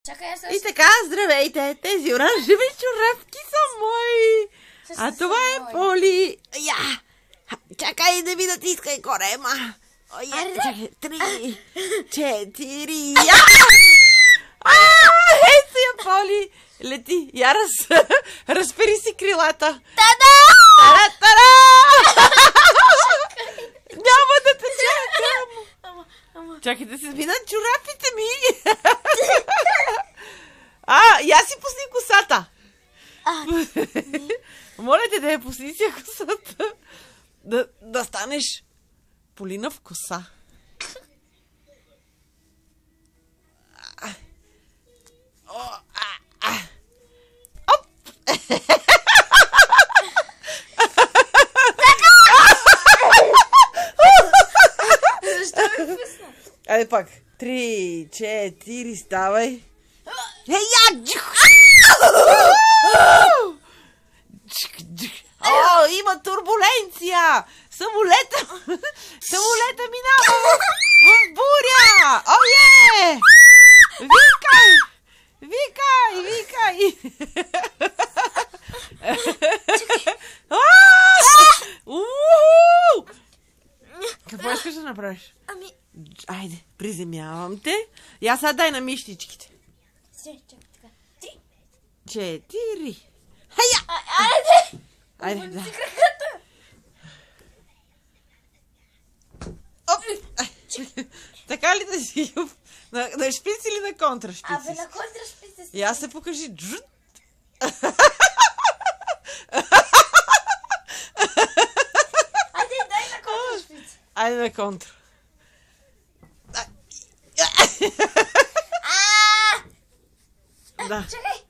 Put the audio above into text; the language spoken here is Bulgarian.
Чакай, аз И така, здравейте! Тези оранжеви чорапки са мои! А това е Поли! Я! Чакай да ми натискай корема! Чакай, 3, 4, я! Ей си я, Поли! Лети! Я разпери си крилата! Та-да! Тара-тара! Няма да те чакам! Чакай да се сбинат чорапите ми! Я си пусни косата! Моля те да я пусни си косата. Да станеш Полина в коса. Оп! Защо ме пусна? Айде пак. 3, 4, ставай. О, има турбуленция! Самолета минава в буря! О, е! Викай! Какво искаш да направиш? Айде, приземявам те. И аз сега дай на мишничките. 4. Айде, да. Така ли да си? На шпиц или на контрашпиц? На контрашпиц. И аз се покажи. Айде, дай на контрашпиц. Айде на контра. Да. Чакай.